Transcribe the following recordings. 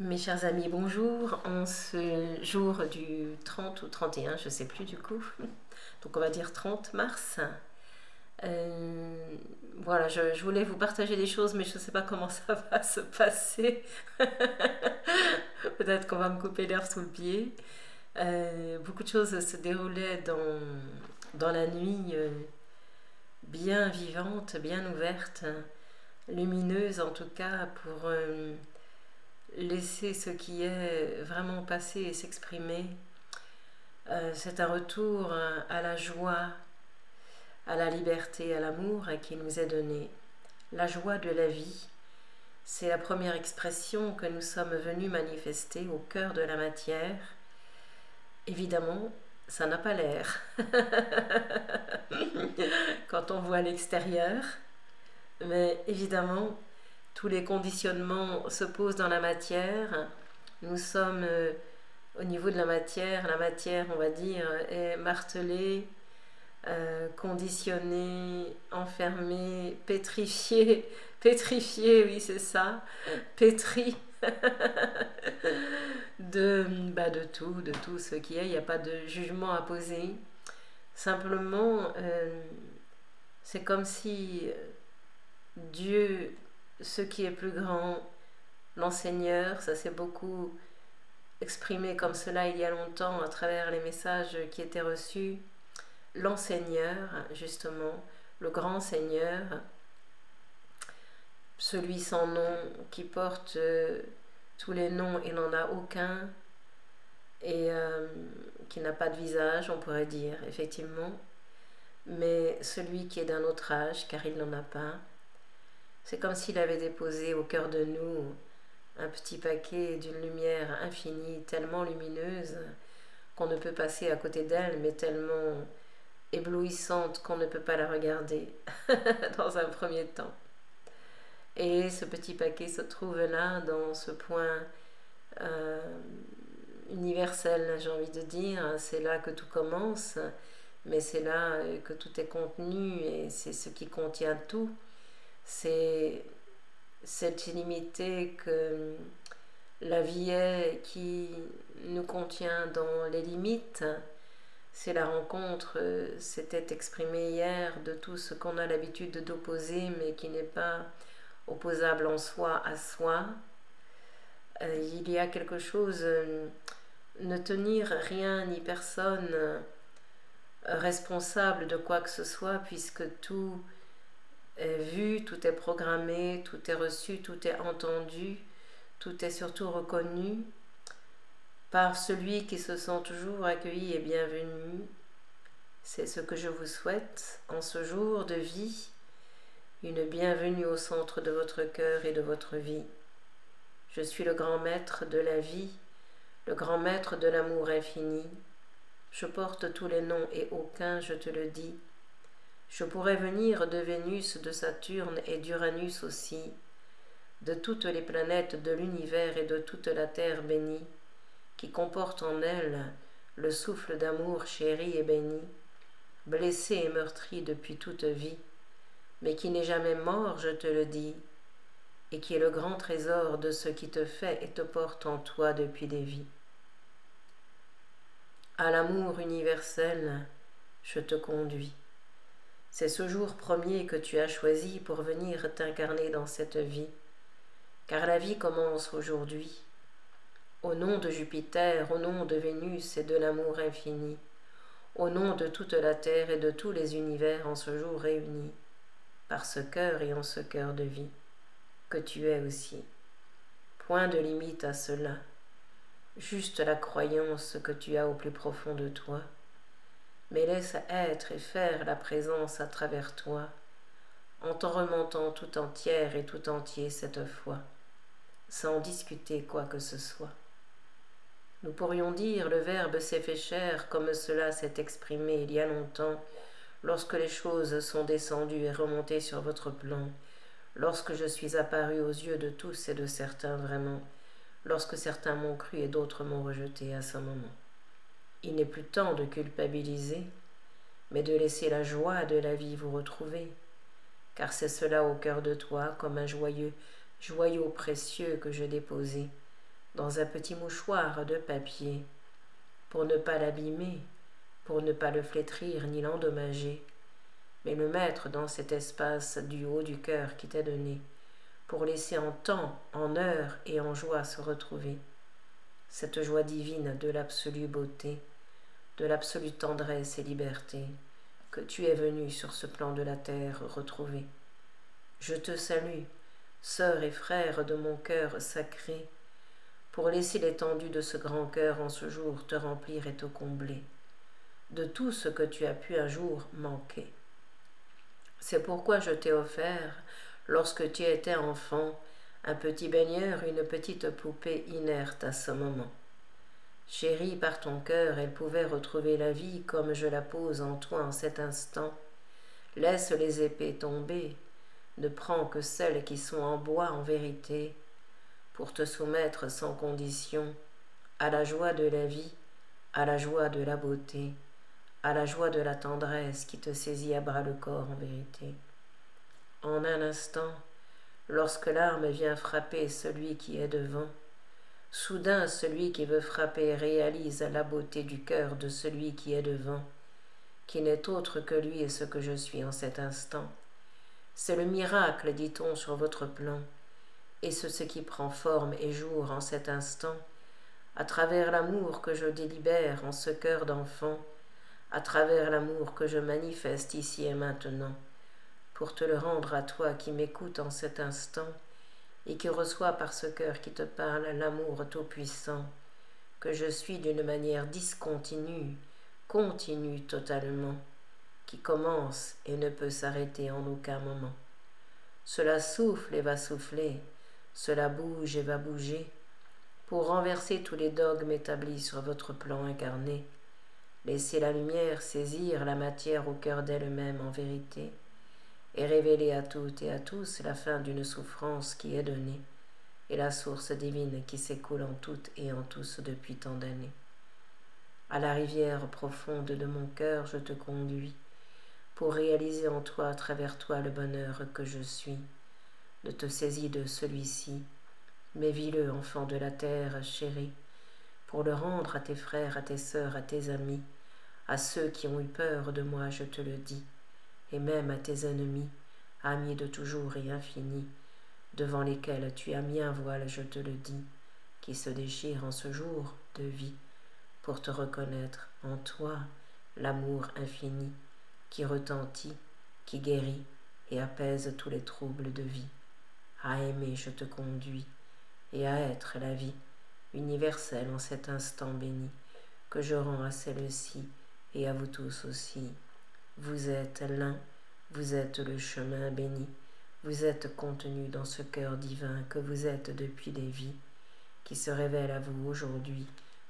Mes chers amis, bonjour. En ce jour du 30 ou 31, je ne sais plus du coup, donc on va dire 30 mars. Euh, voilà, je voulais vous partager des choses, mais je ne sais pas comment ça va se passer. Peut-être qu'on va me couper l'herbe sous le pied. Beaucoup de choses se déroulaient dans la nuit, bien vivante, bien ouverte, lumineuse en tout cas, pour laisser ce qui est vraiment passé et s'exprimer. C'est un retour à la joie, à la liberté, à l'amour qui nous est donné. La joie de la vie, c'est la première expression que nous sommes venus manifester au cœur de la matière. Évidemment, ça n'a pas l'air quand on voit l'extérieur, mais évidemment, tous les conditionnements se posent dans la matière. Nous sommes au niveau de la matière, on va dire, est martelée, conditionnée, enfermée, pétrifiée, pétrifiée, oui c'est ça, pétrie de tout ce qui est. Il n'y a pas de jugement à poser. Simplement, c'est comme si Dieu, ce qui est plus grand, l'enseigneur, ça s'est beaucoup exprimé comme cela il y a longtemps à travers les messages qui étaient reçus. L'enseigneur, justement, le grand Seigneur, celui sans nom qui porte tous les noms et n'en a aucun, et qui n'a pas de visage, on pourrait dire, effectivement, mais celui qui est d'un autre âge, car il n'en a pas. C'est comme s'il avait déposé au cœur de nous un petit paquet d'une lumière infinie, tellement lumineuse qu'on ne peut passer à côté d'elle, mais tellement éblouissante qu'on ne peut pas la regarder dans un premier temps. Et ce petit paquet se trouve là, dans ce point universel, j'ai envie de dire. C'est là que tout commence, mais c'est là que tout est contenu, et c'est ce qui contient tout. C'est cette illimité que la vie est, qui nous contient dans les limites. C'est la rencontre, c'était exprimé hier, de tout ce qu'on a l'habitude d'opposer, mais qui n'est pas opposable en soi à soi. Il y a quelque chose, ne tenir rien ni personne responsable de quoi que ce soit, puisque tout est vu, tout est programmé, tout est reçu, tout est entendu, tout est surtout reconnu par celui qui se sent toujours accueilli et bienvenu. C'est ce que je vous souhaite en ce jour de vie, une bienvenue au centre de votre cœur et de votre vie. Je suis le grand maître de la vie, le grand maître de l'amour infini. Je porte tous les noms et aucun, je te le dis. Je pourrais venir de Vénus, de Saturne et d'Uranus aussi, de toutes les planètes de l'univers et de toute la terre bénie, qui comporte en elle le souffle d'amour chéri et béni, blessé et meurtri depuis toute vie, mais qui n'est jamais mort, je te le dis, et qui est le grand trésor de ce qui te fait et te porte en toi depuis des vies. À l'amour universel, je te conduis. C'est ce jour premier que tu as choisi pour venir t'incarner dans cette vie, car la vie commence aujourd'hui. Au nom de Jupiter, au nom de Vénus et de l'amour infini, au nom de toute la terre et de tous les univers en ce jour réunis, par ce cœur et en ce cœur de vie, que tu es aussi. Point de limite à cela, juste la croyance que tu as au plus profond de toi, mais laisse être et faire la présence à travers toi, en t'en remontant tout entière et tout entier cette fois, sans discuter quoi que ce soit. Nous pourrions dire le Verbe s'est fait chair comme cela s'est exprimé il y a longtemps, lorsque les choses sont descendues et remontées sur votre plan, lorsque je suis apparu aux yeux de tous et de certains vraiment, lorsque certains m'ont cru et d'autres m'ont rejeté à ce moment. Il n'est plus temps de culpabiliser, mais de laisser la joie de la vie vous retrouver, car c'est cela au cœur de toi comme un joyau précieux que j'ai déposé, dans un petit mouchoir de papier, pour ne pas l'abîmer, pour ne pas le flétrir ni l'endommager, mais le mettre dans cet espace du haut du cœur qui t'est donné, pour laisser en temps, en heure et en joie se retrouver, cette joie divine de l'absolue beauté, de l'absolue tendresse et liberté que tu es venu sur ce plan de la terre retrouver. Je te salue, sœur et frère de mon cœur sacré, pour laisser l'étendue de ce grand cœur en ce jour te remplir et te combler de tout ce que tu as pu un jour manquer. C'est pourquoi je t'ai offert, lorsque tu étais enfant, un petit baigneur, une petite poupée inerte à ce moment. Chérie par ton cœur, elle pouvait retrouver la vie comme je la pose en toi en cet instant. Laisse les épées tomber, ne prends que celles qui sont en bois en vérité, pour te soumettre sans condition à la joie de la vie, à la joie de la beauté, à la joie de la tendresse qui te saisit à bras le corps en vérité. En un instant, lorsque l'arme vient frapper celui qui est devant, soudain celui qui veut frapper réalise la beauté du cœur de celui qui est devant, qui n'est autre que lui et ce que je suis en cet instant. C'est le miracle, dit-on, sur votre plan, et ce qui prend forme et jour en cet instant, à travers l'amour que je délibère en ce cœur d'enfant, à travers l'amour que je manifeste ici et maintenant, pour te le rendre à toi qui m'écoutes en cet instant et qui reçois par ce cœur qui te parle l'amour tout-puissant, que je suis d'une manière discontinue, continue totalement, qui commence et ne peut s'arrêter en aucun moment. Cela souffle et va souffler, cela bouge et va bouger, pour renverser tous les dogmes établis sur votre plan incarné. Laissez la lumière saisir la matière au cœur d'elle-même en vérité, et révéler à toutes et à tous la fin d'une souffrance qui est donnée, et la source divine qui s'écoule en toutes et en tous depuis tant d'années. À la rivière profonde de mon cœur je te conduis, pour réaliser en toi, à travers toi, le bonheur que je suis. Ne te saisis de celui-ci, mais vis-le, enfant de la terre chérie, pour le rendre à tes frères, à tes sœurs, à tes amis, à ceux qui ont eu peur de moi, je te le dis, et même à tes ennemis, amis de toujours et infinis, devant lesquels tu as mis un voile, je te le dis, qui se déchire en ce jour de vie, pour te reconnaître en toi l'amour infini, qui retentit, qui guérit et apaise tous les troubles de vie. À aimer, je te conduis, et à être la vie universelle en cet instant béni, que je rends à celle-ci et à vous tous aussi. Vous êtes l'un, vous êtes le chemin béni, vous êtes contenu dans ce cœur divin que vous êtes depuis des vies, qui se révèle à vous aujourd'hui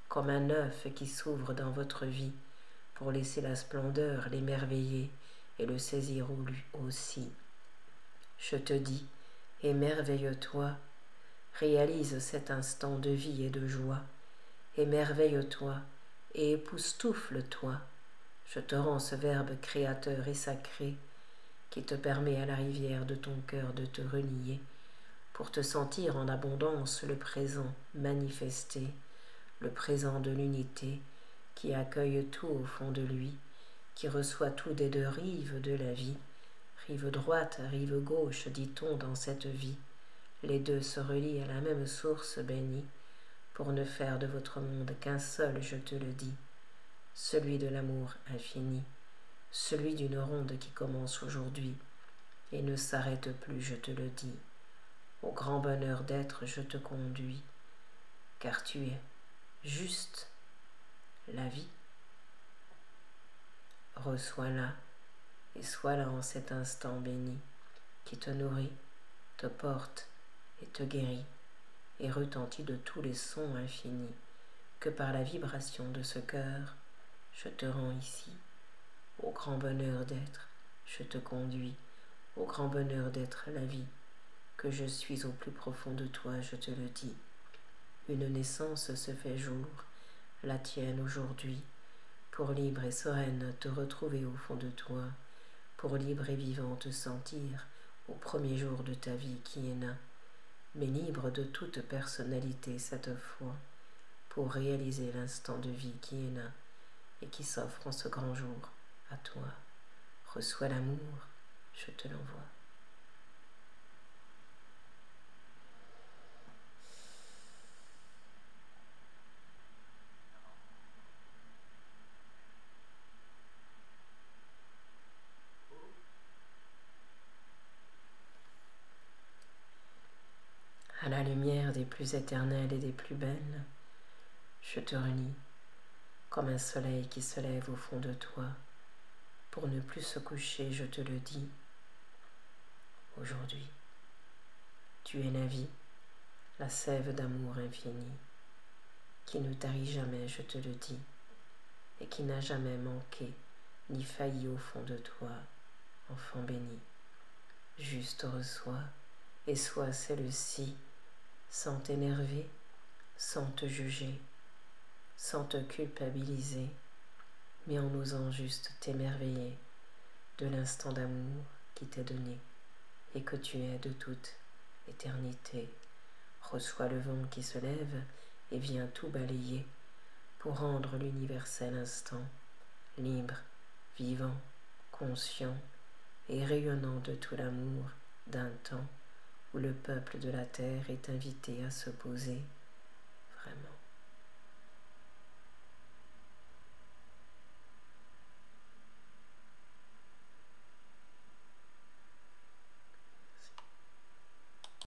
comme un œuf qui s'ouvre dans votre vie, pour laisser la splendeur l'émerveiller et le saisir lui aussi. Je te dis, émerveille-toi, réalise cet instant de vie et de joie, émerveille-toi et époustoufle-toi. Je te rends ce verbe créateur et sacré qui te permet à la rivière de ton cœur de te relier pour te sentir en abondance le présent manifesté, le présent de l'unité qui accueille tout au fond de lui, qui reçoit tout des deux rives de la vie, rive droite, rive gauche, dit-on dans cette vie. Les deux se relient à la même source bénie, pour ne faire de votre monde qu'un seul, je te le dis, celui de l'amour infini, celui d'une ronde qui commence aujourd'hui et ne s'arrête plus, je te le dis. Au grand bonheur d'être, je te conduis, car tu es juste la vie. Reçois-la et sois là en cet instant béni, qui te nourrit, te porte et te guérit, et retentit de tous les sons infinis, que par la vibration de ce cœur, je te rends ici. Au grand bonheur d'être, je te conduis, au grand bonheur d'être la vie, que je suis au plus profond de toi, je te le dis. Une naissance se fait jour, la tienne aujourd'hui, pour libre et sereine te retrouver au fond de toi, pour libre et vivant te sentir au premier jour de ta vie qui est là, mais libre de toute personnalité cette fois, pour réaliser l'instant de vie qui est là et qui s'offre en ce grand jour à toi. Reçois l'amour, je te l'envoie. À la lumière des plus éternelles et des plus belles, je te renie comme un soleil qui se lève au fond de toi. Pour ne plus se coucher, je te le dis, aujourd'hui, tu es la vie, la sève d'amour infini, qui ne tarit jamais, je te le dis, et qui n'a jamais manqué ni failli au fond de toi, enfant béni. Juste reçois, et sois celle-ci, sans t'énerver, sans te juger, sans te culpabiliser, mais en osant juste t'émerveiller de l'instant d'amour qui t'est donné et que tu es de toute éternité. Reçois le vent qui se lève et vient tout balayer pour rendre l'universel instant libre, vivant, conscient et rayonnant de tout l'amour d'un temps où le peuple de la terre est invité à se poser